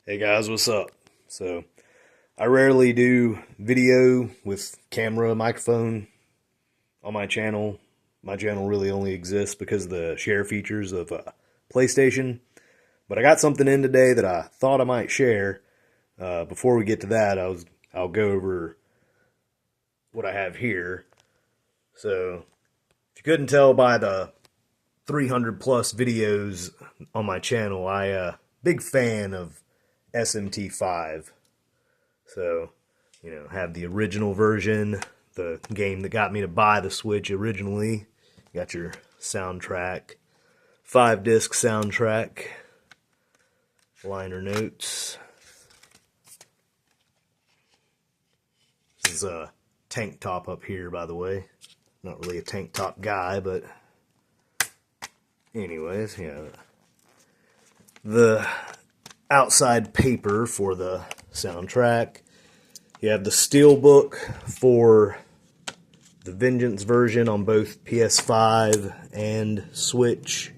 Hey guys, what's up? So, I rarely do video with camera, microphone on my channel. My channel really only exists because of the share features of PlayStation. But I got something in today that I thought I might share. Before we get to that, I'll go over what I have here. So, if you couldn't tell by the 300 plus videos on my channel, big fan of SMT5. So, have the original version, the game that got me to buy the Switch originally. You got your soundtrack, 5 disc soundtrack, liner notes. This is a tank top up here, by the way. Not really a tank top guy, but anyways, yeah. The outside paper for the soundtrack. You have the steelbook for the Vengeance version on both PS5 and Switch.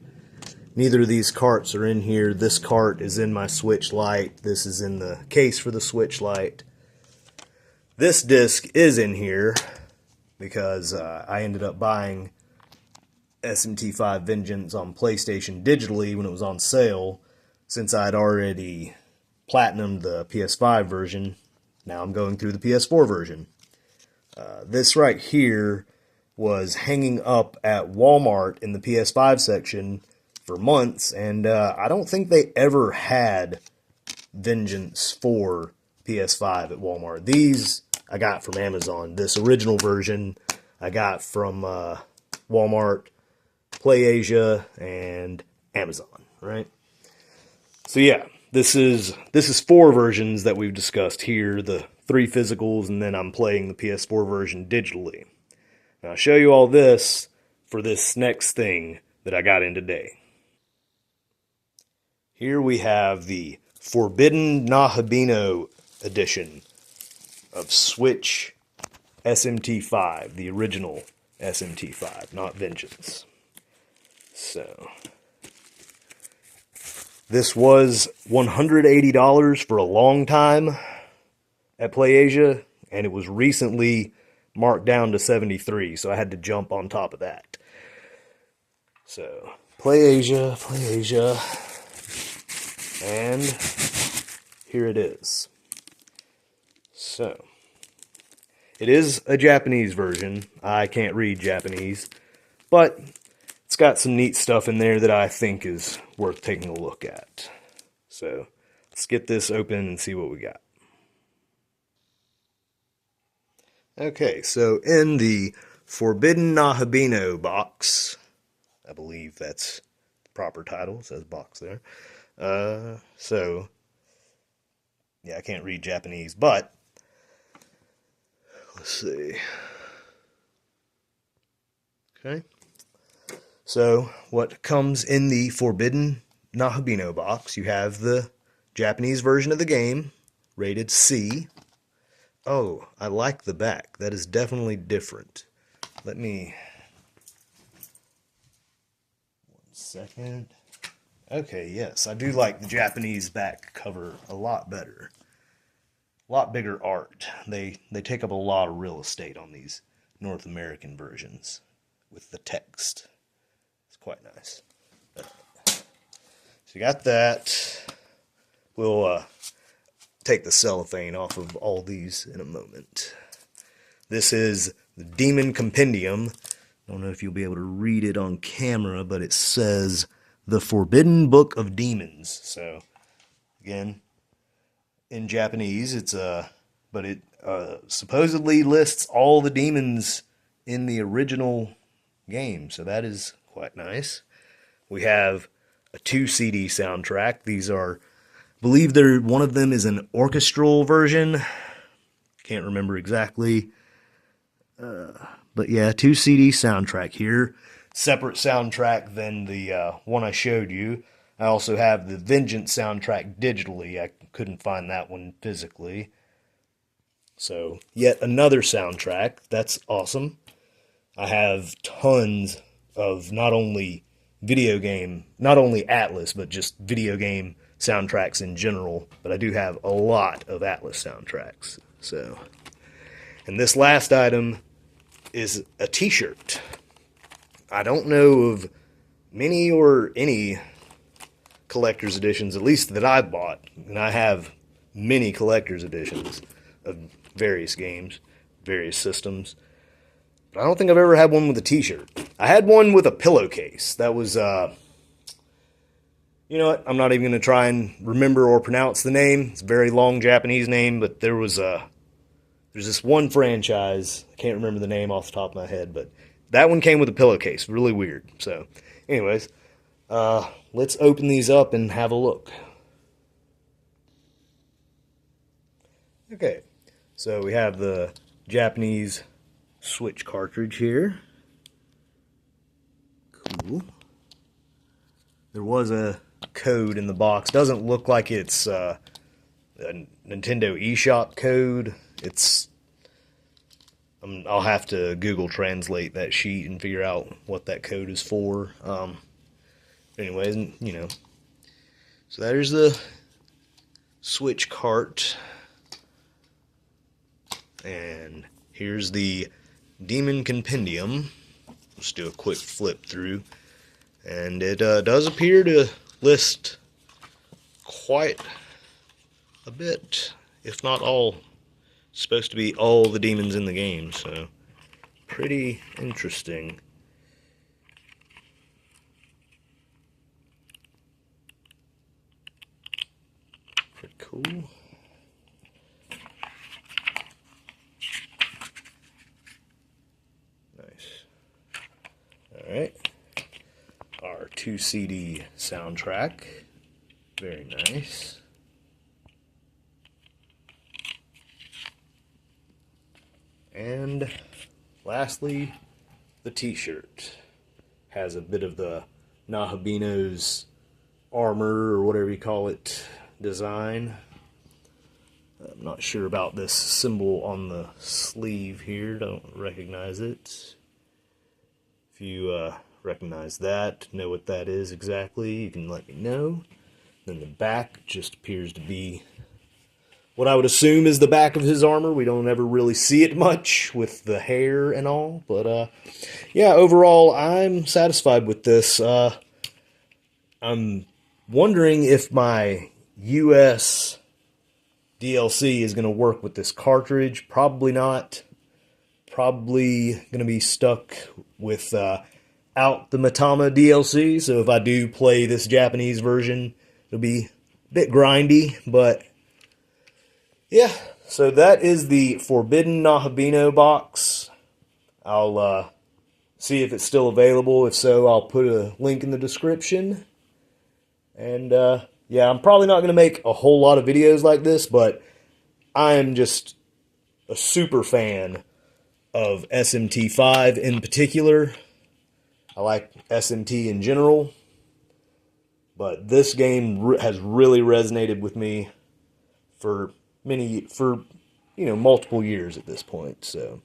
Neither of these carts are in here. This cart is in my Switch Lite. This is in the case for the Switch Lite. This disc is in here because I ended up buying SMT5 Vengeance on PlayStation digitally when it was on sale, since I'd already platinumed the PS5 version. Now I'm going through the PS4 version. This right here was hanging up at Walmart in the PS5 section for months, and I don't think they ever had Vengeance for PS5 at Walmart. These I got from Amazon. This original version I got from Walmart, PlayAsia, and Amazon, right? So yeah, this is 4 versions that we've discussed here, the 3 physicals, and then I'm playing the PS4 version digitally. Now I'll show you all this for this next thing that I got in today. Here we have the Forbidden Nahobino edition of Switch SMT5, the original SMT5, not Vengeance. So, this was $180 for a long time at PlayAsia, and it was recently marked down to $73, so I had to jump on top of that. So, PlayAsia, and here it is. So, it is a Japanese version. I can't read Japanese, but it's got some neat stuff in there that I think is worth taking a look at. So, let's get this open and see what we got. Okay, so in the Forbidden Nahobino box, I believe that's the proper title, it says box there. So, yeah, I can't read Japanese, but let's see. Okay. So, what comes in the Forbidden Nahobino box, you have the Japanese version of the game, rated C. Oh, I like the back. That is definitely different. Let me... 1 second. Okay, yes, I do like the Japanese back cover a lot better. A lot bigger art. They take up a lot of real estate on these North American versions with the text. It's quite nice. So you got that. We'll take the cellophane off of all these in a moment. This is the Demon Compendium. I don't know if you'll be able to read it on camera, but it says The Forbidden Book of Demons. So, again, in Japanese, but it supposedly lists all the demons in the original game, so that is quite nice. We have a 2 CD soundtrack. These are, I believe one of them is an orchestral version. Can't remember exactly. But yeah, 2 CD soundtrack here. Separate soundtrack than the one I showed you. I also have the Vengeance soundtrack digitally. I couldn't find that one physically. So, yet another soundtrack. That's awesome. I have tons of not only video game, not only Atlas, but just video game soundtracks in general. But I do have a lot of Atlas soundtracks. So, and this last item is a t-shirt. I don't know of many or any collector's editions, at least that I've bought, and I have many collector's editions of various games, various systems. But I don't think I've ever had one with a t-shirt. I had one with a pillowcase. That was, you know what, I'm not even going to try and remember or pronounce the name. It's a very long Japanese name, but there's this one franchise, I can't remember the name off the top of my head, but that one came with a pillowcase. Really weird. So, anyways, let's open these up and have a look. Okay, so we have the Japanese Switch cartridge here. Cool. There was a code in the box. Doesn't look like it's a Nintendo eShop code. I'll have to Google Translate that sheet and figure out what that code is for. Anyways, you know. So there's the Switch cart. And here's the Demon Compendium. Let's do a quick flip through. And it does appear to list quite a bit, if not all. It's supposed to be all the demons in the game, so pretty interesting. Pretty cool. Nice. Alright. Our 2 CD soundtrack. Very nice. And lastly, the t-shirt. Has a bit of the Nahobino's armor, or whatever you call it, design. I'm not sure about this symbol on the sleeve here. Don't recognize it. If you recognize that, know what that is exactly, you can let me know. Then the back just appears to be what I would assume is the back of his armor. We don't ever really see it much with the hair and all. But, yeah, overall, I'm satisfied with this. I'm wondering if my US DLC is going to work with this cartridge. Probably not. Probably going to be stuck with out the Matama DLC. So if I do play this Japanese version, it'll be a bit grindy, but yeah, so that is the Forbidden Nahobino box. I'll see if it's still available. If so, I'll put a link in the description. And yeah, I'm probably not going to make a whole lot of videos like this, but I am just a super fan of SMT5 in particular. I like SMT in general, but this game has really resonated with me for multiple years at this point. So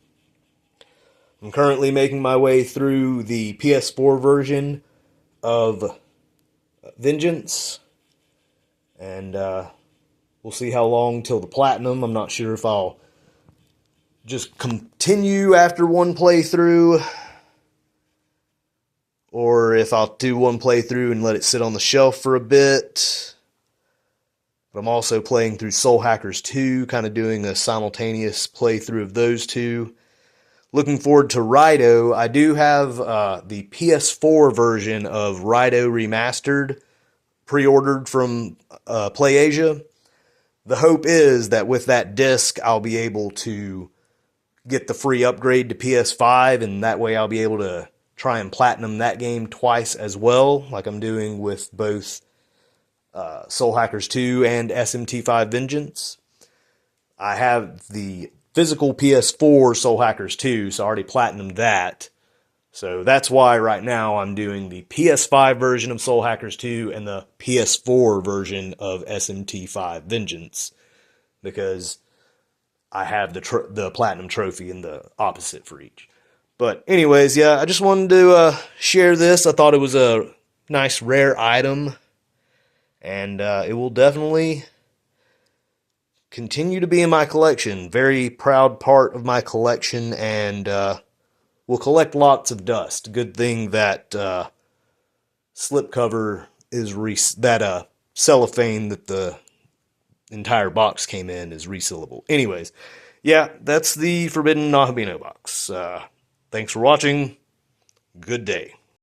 I'm currently making my way through the PS4 version of Vengeance, and we'll see how long till the platinum. I'm not sure if I'll just continue after one playthrough, or if I'll do one playthrough and let it sit on the shelf for a bit. But I'm also playing through Soul Hackers 2, kind of doing a simultaneous playthrough of those two. Looking forward to Raiden. I do have the PS4 version of Raiden Remastered pre-ordered from PlayAsia. The hope is that with that disc, I'll be able to get the free upgrade to PS5, and that way I'll be able to try and platinum that game twice as well, like I'm doing with both Soul Hackers 2 and SMT5 Vengeance. I have the physical PS4 Soul Hackers 2, so I already platinumed that. So that's why right now I'm doing the PS5 version of Soul Hackers 2 and the PS4 version of SMT5 Vengeance, because I have the platinum trophy and the opposite for each. But anyways, yeah, I just wanted to share this. I thought it was a nice rare item, and it will definitely continue to be in my collection. Very proud part of my collection, and will collect lots of dust. Good thing that slipcover is that cellophane that the entire box came in is resealable. Anyways, yeah, that's the Forbidden Nahobino box. Thanks for watching. Good day.